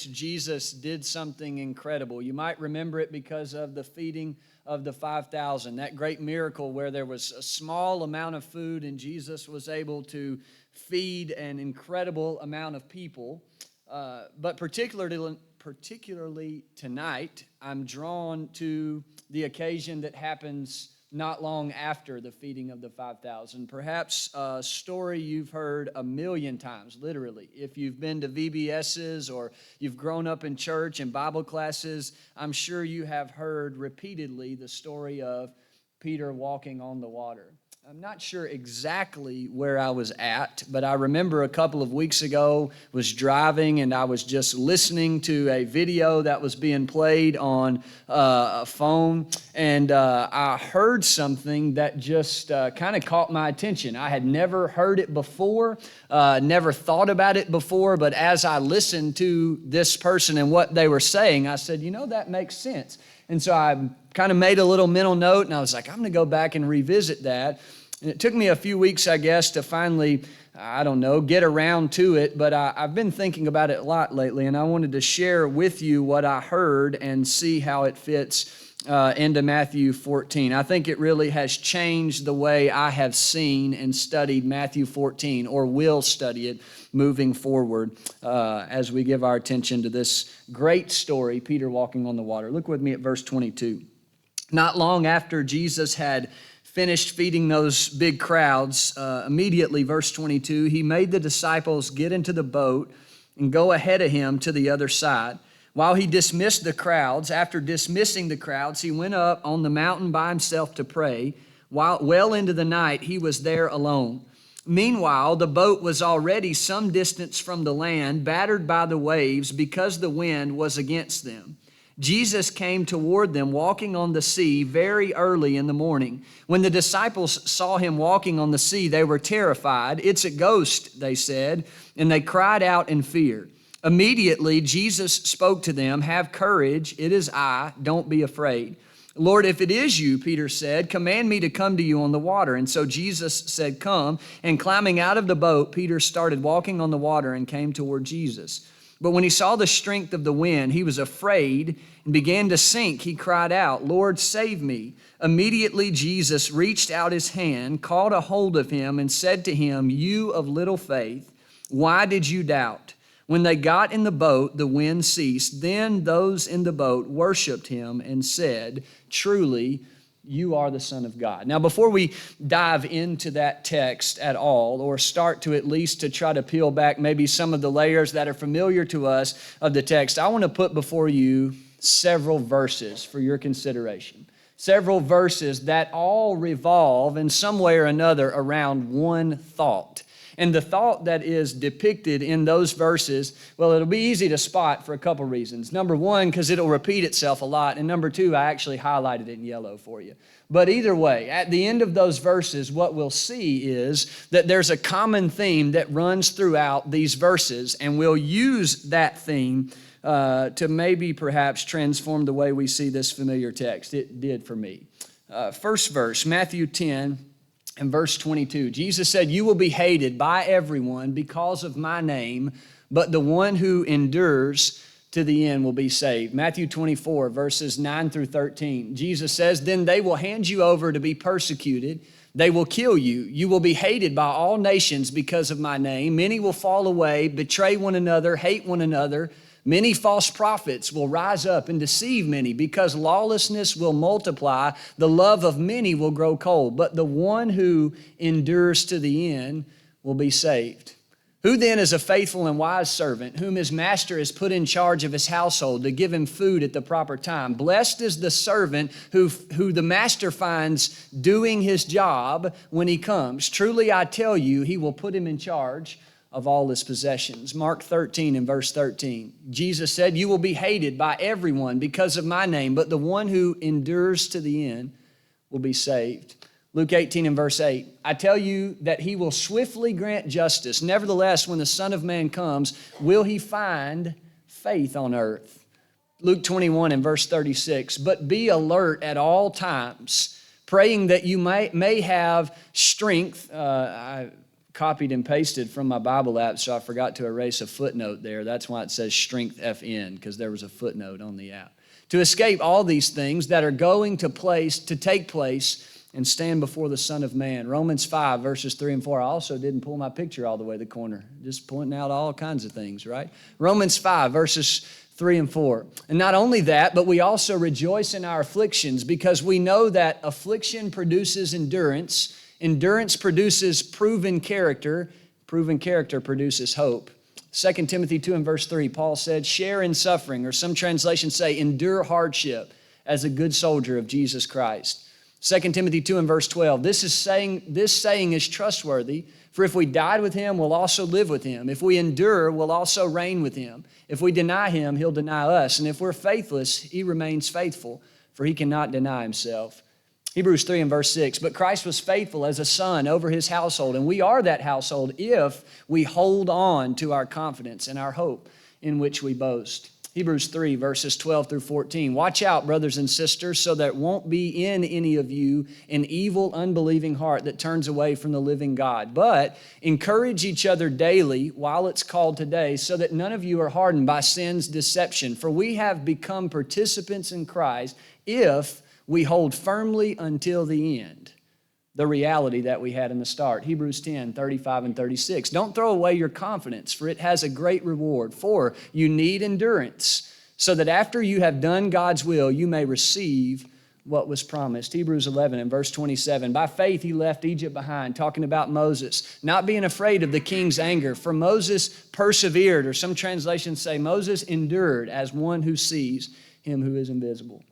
Jesus did something incredible. You might remember it because of the feeding of the 5,000, that great miracle where there was a small amount of food and Jesus was able to feed an incredible amount of people. But particularly tonight, I'm drawn to the occasion that happens not long after the feeding of the 5,000. Perhaps a story you've heard a million times, literally. If you've been to VBSs or you've grown up in church and Bible classes, I'm sure you have heard repeatedly the story of Peter walking on the water. I'm not sure exactly where I was at, but I remember a couple of weeks ago was driving and I was just listening to a video that was being played on a phone, and I heard something that just kind of caught my attention. I had never heard it before, never thought about it before, but as I listened to this person and what they were saying, I said, that makes sense. And so I kind of made a little mental note, and I was like, I'm going to go back and revisit that. And it took me a few weeks, I guess, to finally, get around to it. But I've been thinking about it a lot lately, and I wanted to share with you what I heard and see how it fits into Matthew 14. I think it really has changed the way I have seen and studied Matthew 14, or will study it moving forward as we give our attention to this great story, Peter walking on the water. Look with me at verse 22. Not long after Jesus had finished feeding those big crowds, immediately, verse 22, he made the disciples get into the boat and go ahead of him to the other side. While he dismissed the crowds, after dismissing the crowds, he went up on the mountain by himself to pray. Well into the night, he was there alone. Meanwhile, the boat was already some distance from the land, battered by the waves because the wind was against them. Jesus came toward them walking on the sea very early in the morning. When the disciples saw him walking on the sea, they were terrified. "It's a ghost," they said, and they cried out in fear. Immediately, Jesus spoke to them, "Have courage, it is I, don't be afraid." "Lord, if it is you," Peter said, "command me to come to you on the water." And so Jesus said, "Come." And climbing out of the boat, Peter started walking on the water and came toward Jesus. But when he saw the strength of the wind, he was afraid and began to sink. He cried out, "Lord, save me." Immediately Jesus reached out his hand, caught a hold of him, and said to him, "You of little faith, why did you doubt?" When they got in the boat, the wind ceased. Then those in the boat worshiped him and said, "Truly, you are the Son of God." Now, before we dive into that text at all, or start to at least to try to peel back maybe some of the layers that are familiar to us of the text, I want to put before you several verses for your consideration. Several verses that all revolve in some way or another around one thought. And the thought that is depicted in those verses, well, it'll be easy to spot for a couple reasons. Number one, because it'll repeat itself a lot. And number two, I actually highlighted it in yellow for you. But either way, at the end of those verses, what we'll see is that there's a common theme that runs throughout these verses. And we'll use that theme to maybe perhaps transform the way we see this familiar text. It did for me. First verse, Matthew 10. In verse 22, Jesus said, "You will be hated by everyone because of my name, but the one who endures to the end will be saved." Matthew 24, verses 9 through 13, Jesus says, "Then they will hand you over to be persecuted. They will kill you. You will be hated by all nations because of my name. Many will fall away, betray one another, hate one another. Many false prophets will rise up and deceive many. Because lawlessness will multiply, the love of many will grow cold. But the one who endures to the end will be saved. Who then is a faithful and wise servant, whom his master has put in charge of his household to give him food at the proper time? Blessed is the servant who the master finds doing his job when he comes. Truly I tell you, he will put him in charge of all his possessions." Mark 13 and verse 13, Jesus said, "You will be hated by everyone because of my name, but the one who endures to the end will be saved." Luke 18 and verse 8, "I tell you that he will swiftly grant justice. Nevertheless, when the Son of Man comes, will he find faith on earth?" Luke 21 and verse 36, "But be alert at all times, praying that you may have strength," copied and pasted from my Bible app, so I forgot to erase a footnote there. That's why it says Strength FN, because there was a footnote on the app. To escape all these things that are going to take place and stand before the Son of Man. Romans 5, verses 3 and 4. I also didn't pull my picture all the way to the corner, just pointing out all kinds of things, right? Romans 5, verses 3 and 4. And not only that, but we also rejoice in our afflictions, because we know that affliction produces endurance. Endurance produces proven character produces hope. 2 Timothy 2 and verse 3, Paul said, share in suffering, or some translations say, endure hardship as a good soldier of Jesus Christ. 2 Timothy 2 and verse 12, this saying is trustworthy, for if we died with him, we'll also live with him. If we endure, we'll also reign with him. If we deny him, he'll deny us. And if we're faithless, he remains faithful, for he cannot deny himself. Hebrews 3 and verse 6, but Christ was faithful as a son over his household, and we are that household if we hold on to our confidence and our hope in which we boast. Hebrews 3 verses 12 through 14, watch out, brothers and sisters, so that won't be in any of you an evil, unbelieving heart that turns away from the living God. But encourage each other daily while it's called today, so that none of you are hardened by sin's deception. For we have become participants in Christ if we hold firmly until the end the reality that we had in the start. Hebrews 10, 35 and 36. Don't throw away your confidence, for it has a great reward. For you need endurance, so that after you have done God's will, you may receive what was promised. Hebrews 11 and verse 27. By faith he left Egypt behind, talking about Moses, not being afraid of the king's anger. For Moses persevered, or some translations say Moses endured as one who sees him who is invisible.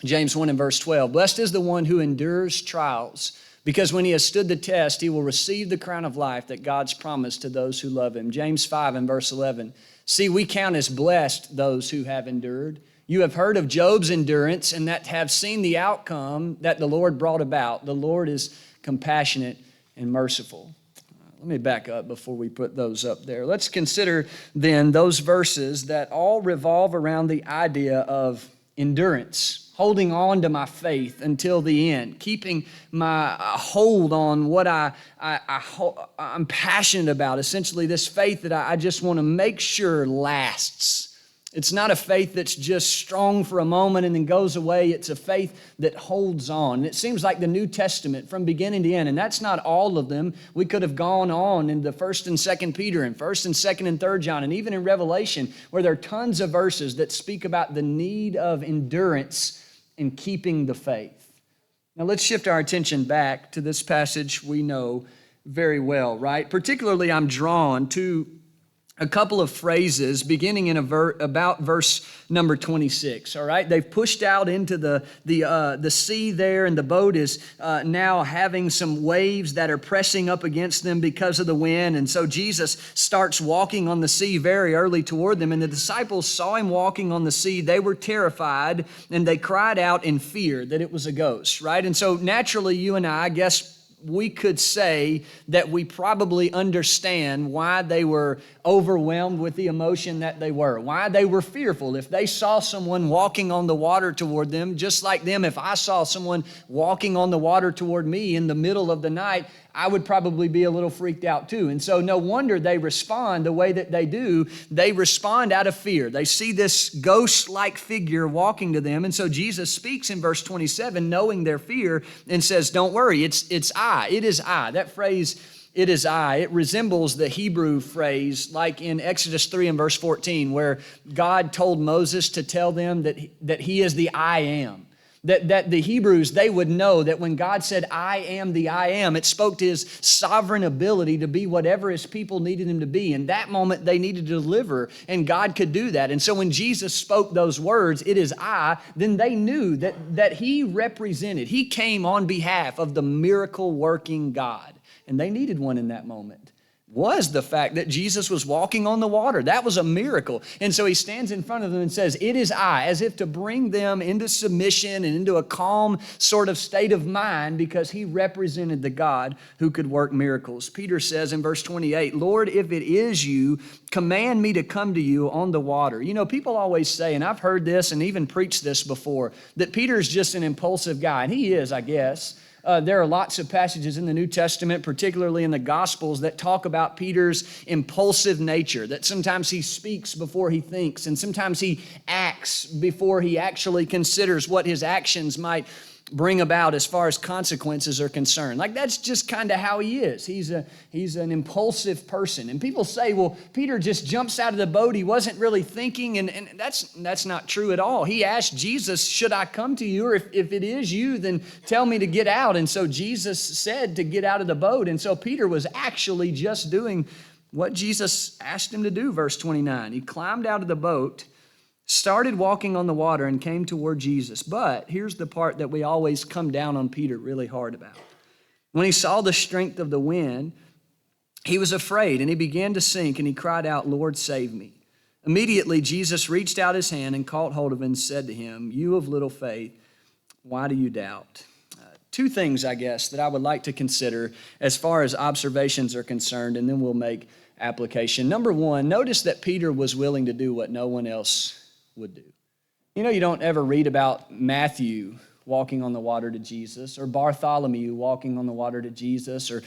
James 1 and verse 12, blessed is the one who endures trials, because when he has stood the test, he will receive the crown of life that God's promised to those who love him. James 5 and verse 11, see, we count as blessed those who have endured. You have heard of Job's endurance and that have seen the outcome that the Lord brought about. The Lord is compassionate and merciful. Let me back up before we put those up there. Let's consider then those verses that all revolve around the idea of endurance. Holding on to my faith until the end, keeping my hold on what I'm passionate about, essentially this faith that I just want to make sure lasts. It's not a faith that's just strong for a moment and then goes away. It's a faith that holds on. And it seems like the New Testament from beginning to end, and that's not all of them. We could have gone on into 1st and 2nd Peter and 1st and 2nd and 3rd John, and even in Revelation, where there are tons of verses that speak about the need of endurance in keeping the faith. Now let's shift our attention back to this passage we know very well, right? Particularly I'm drawn to a couple of phrases beginning in about verse number 26, all right? They've pushed out into the sea there, and the boat is now having some waves that are pressing up against them because of the wind. And so Jesus starts walking on the sea very early toward them, and the disciples saw him walking on the sea. They were terrified, and they cried out in fear that it was a ghost, right? And so naturally, you and I guess we could say that we probably understand why they were overwhelmed with the emotion that they were, why they were fearful. If they saw someone walking on the water toward them, just like them, if I saw someone walking on the water toward me in the middle of the night, I would probably be a little freaked out too. And so no wonder they respond the way that they do. They respond out of fear. They see this ghost-like figure walking to them. And so Jesus speaks in verse 27, knowing their fear, and says, don't worry, it's I. It is I. That phrase, it is I, it resembles the Hebrew phrase like in Exodus 3 and verse 14, where God told Moses to tell them that he is the I am. That the Hebrews, they would know that when God said, I am the I am, it spoke to his sovereign ability to be whatever his people needed him to be. In that moment, they needed to deliver, and God could do that. And so when Jesus spoke those words, it is I, then they knew that he represented, he came on behalf of the miracle-working God. And they needed one in that moment. Was the fact that Jesus was walking on the water. That was a miracle. And so he stands in front of them and says, it is I, as if to bring them into submission and into a calm sort of state of mind, because he represented the God who could work miracles. Peter says in verse 28, Lord, if it is you, command me to come to you on the water. You know, people always say, and I've heard this and even preached this before, that Peter's just an impulsive guy, and he is, I guess. there are lots of passages in the New Testament, particularly in the Gospels, that talk about Peter's impulsive nature, that sometimes he speaks before he thinks, and sometimes he acts before he actually considers what his actions might bring about as far as consequences are concerned. Like, that's just kind of how he is. He's an impulsive person. And people say, well, Peter just jumps out of the boat. He wasn't really thinking, and that's not true at all. He asked Jesus, should I come to you? Or if it is you, then tell me to get out. And so Jesus said to get out of the boat. And so Peter was actually just doing what Jesus asked him to do, verse 29. He climbed out of the boat, started walking on the water, and came toward Jesus. But here's the part that we always come down on Peter really hard about. When he saw the strength of the wind, he was afraid, and he began to sink, and he cried out, Lord, save me. Immediately, Jesus reached out his hand and caught hold of him and said to him, you of little faith, why do you doubt? Two things, I guess, that I would like to consider as far as observations are concerned, and then we'll make application. Number one, notice that Peter was willing to do what no one else would do. You know, you don't ever read about Matthew walking on the water to Jesus, or Bartholomew walking on the water to Jesus, or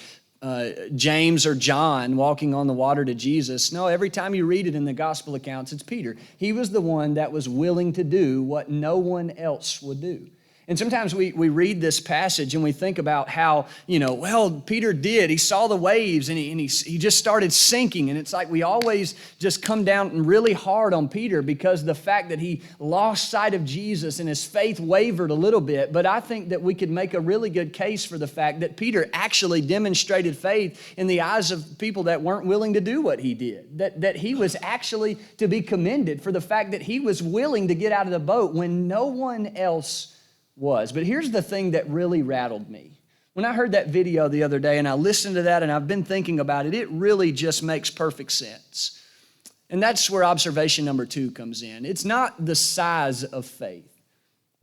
James or John walking on the water to Jesus. No, every time you read it in the gospel accounts, it's Peter. He was the one that was willing to do what no one else would do. And sometimes we read this passage and we think about how, well, Peter did. He saw the waves and he just started sinking. And it's like we always just come down really hard on Peter because the fact that he lost sight of Jesus and his faith wavered a little bit. But I think that we could make a really good case for the fact that Peter actually demonstrated faith in the eyes of people that weren't willing to do what he did. That he was actually to be commended for the fact that he was willing to get out of the boat when no one else was. But here's the thing that really rattled me. When I heard that video the other day and I listened to that and I've been thinking about it, it really just makes perfect sense. And that's where observation number 2 comes in. It's not the size of faith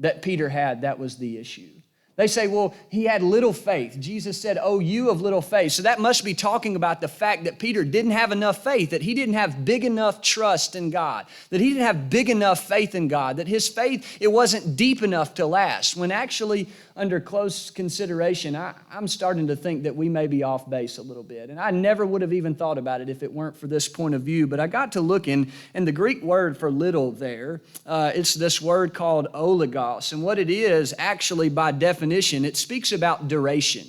that Peter had that was the issue. They say, well, he had little faith. Jesus said, oh, you of little faith. So that must be talking about the fact that Peter didn't have enough faith, that he didn't have big enough trust in God, that he didn't have big enough faith in God, that his faith, it wasn't deep enough to last. When actually, under close consideration, I'm starting to think that we may be off base a little bit. And I never would have even thought about it if it weren't for this point of view. But I got to looking, and the Greek word for little there, it's this word called oligos. And what it is, actually, by definition, it speaks about duration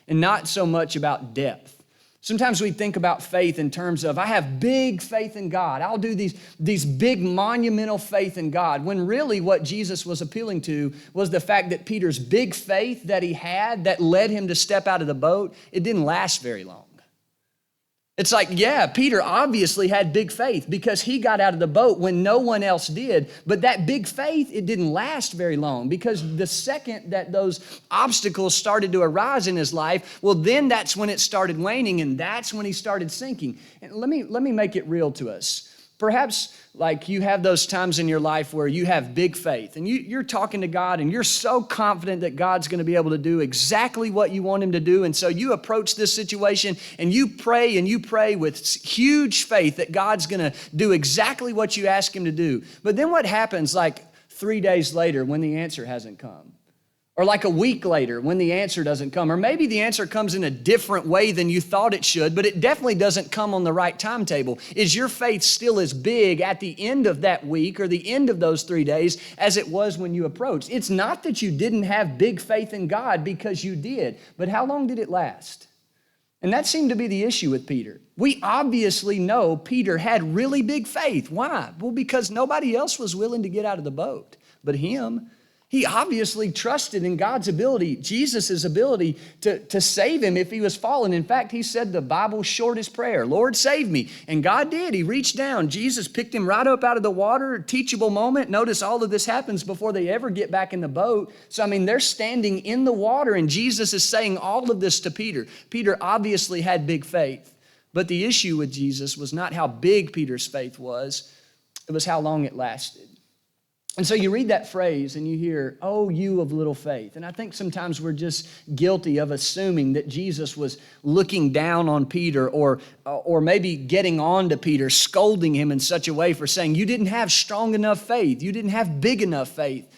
and not so much about depth. Sometimes we think about faith in terms of, I have big faith in God. I'll do these big monumental faith in God. When really what Jesus was appealing to was the fact that Peter's big faith that he had that led him to step out of the boat, it didn't last very long. It's like, yeah, Peter obviously had big faith because he got out of the boat when no one else did. But that big faith, it didn't last very long because the second that those obstacles started to arise in his life, well, then that's when it started waning and that's when he started sinking. And let me make it real to us. Perhaps like you have those times in your life where you have big faith and you're talking to God and you're so confident that God's going to be able to do exactly what you want him to do. And so you approach this situation and you pray with huge faith that God's going to do exactly what you ask him to do. But then what happens like 3 days later when the answer hasn't come? Or like a week later when the answer doesn't come. Or maybe the answer comes in a different way than you thought it should, but it definitely doesn't come on the right timetable. Is your faith still as big at the end of that week or the end of those 3 days as it was when you approached? It's not that you didn't have big faith in God, because you did, but how long did it last? And that seemed to be the issue with Peter. We obviously know Peter had really big faith. Why? Well, because nobody else was willing to get out of the boat but him. He obviously trusted in God's ability, Jesus' ability to save him if he was fallen. In fact, he said the Bible's shortest prayer, Lord, save me. And God did. He reached down. Jesus picked him right up out of the water, a teachable moment. Notice all of this happens before they ever get back in the boat. So, they're standing in the water, and Jesus is saying all of this to Peter. Peter obviously had big faith. But the issue with Jesus was not how big Peter's faith was. It was how long it lasted. And so you read that phrase and you hear, oh, you of little faith. And I think sometimes we're just guilty of assuming that Jesus was looking down on Peter or maybe getting on to Peter, scolding him in such a way for saying, you didn't have strong enough faith. You didn't have big enough faith.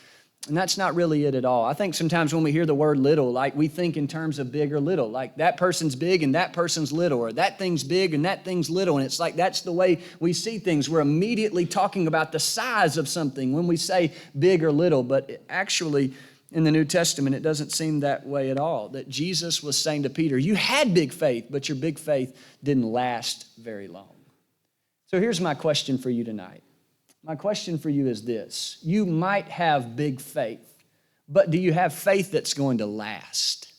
And that's not really it at all. I think sometimes when we hear the word little, like we think in terms of big or little, like that person's big and that person's little, or that thing's big and that thing's little. And it's like that's the way we see things. We're immediately talking about the size of something when we say big or little. But actually, in the New Testament, it doesn't seem that way at all. That Jesus was saying to Peter, you had big faith, but your big faith didn't last very long. So here's my question for you tonight. My question for you is this. You might have big faith, but do you have faith that's going to last?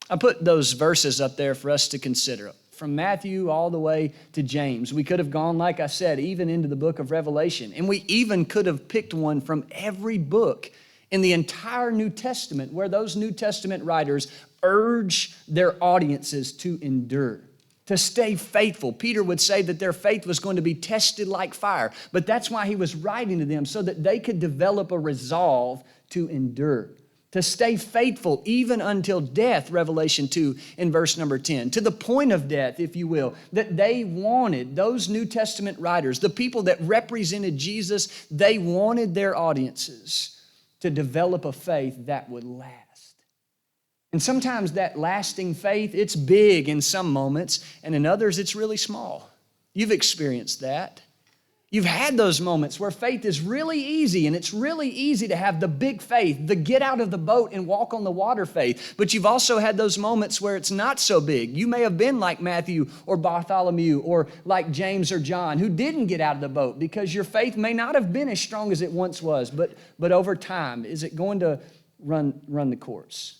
I put those verses up there for us to consider. From Matthew all the way to James. We could have gone, like I said, even into the book of Revelation. And we even could have picked one from every book in the entire New Testament where those New Testament writers urge their audiences to endure, to stay faithful. Peter would say that their faith was going to be tested like fire, but that's why he was writing to them, so that they could develop a resolve to endure, to stay faithful even until death, Revelation 2 in verse number 10, to the point of death, if you will, that they wanted, those New Testament writers, the people that represented Jesus, they wanted their audiences to develop a faith that would last. And sometimes that lasting faith, it's big in some moments, and in others it's really small. You've experienced that. You've had those moments where faith is really easy, and it's really easy to have the big faith, the get out of the boat and walk on the water faith. But you've also had those moments where it's not so big. You may have been like Matthew or Bartholomew or like James or John, who didn't get out of the boat because your faith may not have been as strong as it once was. But over time, is it going to run the course?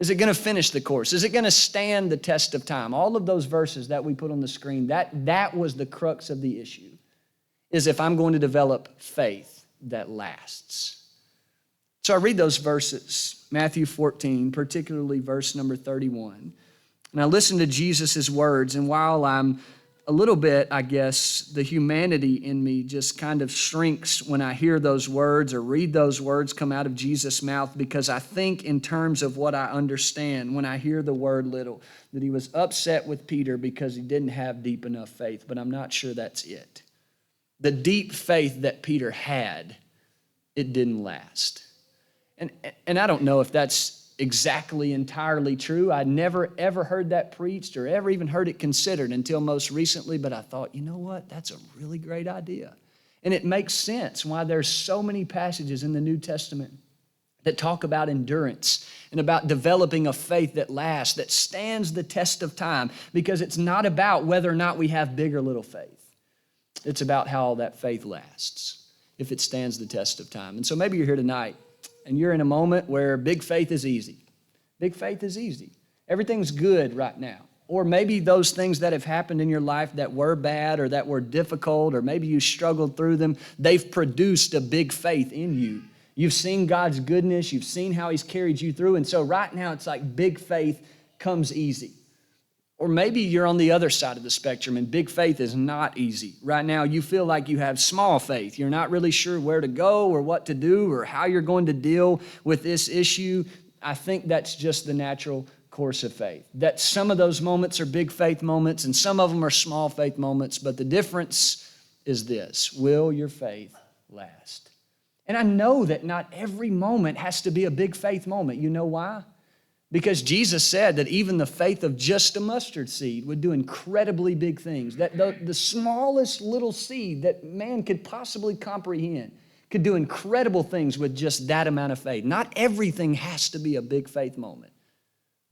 Is it going to finish the course? Is it going to stand the test of time? All of those verses that we put on the screen, that was the crux of the issue, is if I'm going to develop faith that lasts. So I read those verses, Matthew 14, particularly verse number 31. And I listen to Jesus' words, and while I'm a little bit, I guess, the humanity in me just kind of shrinks when I hear those words or read those words come out of Jesus' mouth, because I think in terms of what I understand when I hear the word little, that he was upset with Peter because he didn't have deep enough faith, but I'm not sure that's it. The deep faith that Peter had, it didn't last. And I don't know if that's exactly entirely true. I never ever heard that preached or ever even heard it considered until most recently, but I thought, you know what, that's a really great idea. And it makes sense why there's so many passages in the New Testament that talk about endurance and about developing a faith that lasts, that stands the test of time, because it's not about whether or not we have big or little faith. It's about how that faith lasts, if it stands the test of time. And so maybe you're here tonight, and you're in a moment where big faith is easy. Big faith is easy. Everything's good right now. Or maybe those things that have happened in your life that were bad or that were difficult, or maybe you struggled through them, they've produced a big faith in you. You've seen God's goodness. You've seen how he's carried you through. And so right now it's like big faith comes easy. Or maybe you're on the other side of the spectrum and big faith is not easy. Right now you feel like you have small faith. You're not really sure where to go or what to do or how you're going to deal with this issue. I think that's just the natural course of faith. That some of those moments are big faith moments and some of them are small faith moments, but the difference is this: will your faith last? And I know that not every moment has to be a big faith moment. You know why? Because Jesus said that even the faith of just a mustard seed would do incredibly big things. That the smallest little seed that man could possibly comprehend could do incredible things with just that amount of faith. Not everything has to be a big faith moment.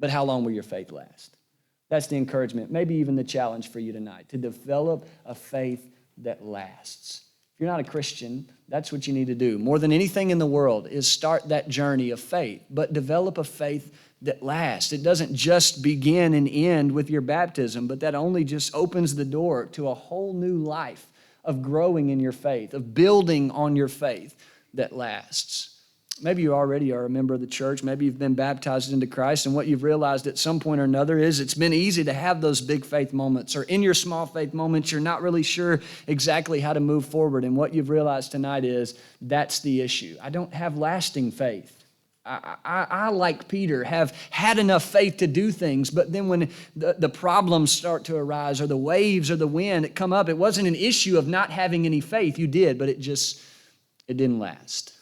But how long will your faith last? That's the encouragement, maybe even the challenge for you tonight, to develop a faith that lasts. If you're not a Christian, that's what you need to do. More than anything in the world is start that journey of faith, but develop a faith that lasts. It doesn't just begin and end with your baptism, but that only just opens the door to a whole new life of growing in your faith, of building on your faith that lasts. Maybe you already are a member of the church. Maybe you've been baptized into Christ, and what you've realized at some point or another is it's been easy to have those big faith moments, or in your small faith moments, you're not really sure exactly how to move forward. And what you've realized tonight is that's the issue. I don't have lasting faith. I, like Peter, have had enough faith to do things, but then when the problems start to arise, or the waves or the wind that come up, it wasn't an issue of not having any faith. You did, but it didn't last.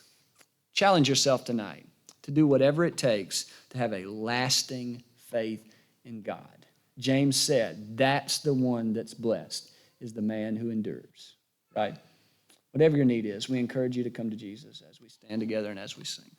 challenge yourself tonight to do whatever it takes to have a lasting faith in God. James said, that's the one that's blessed, is the man who endures, right? Whatever your need is, we encourage you to come to Jesus as we stand together and as we sing.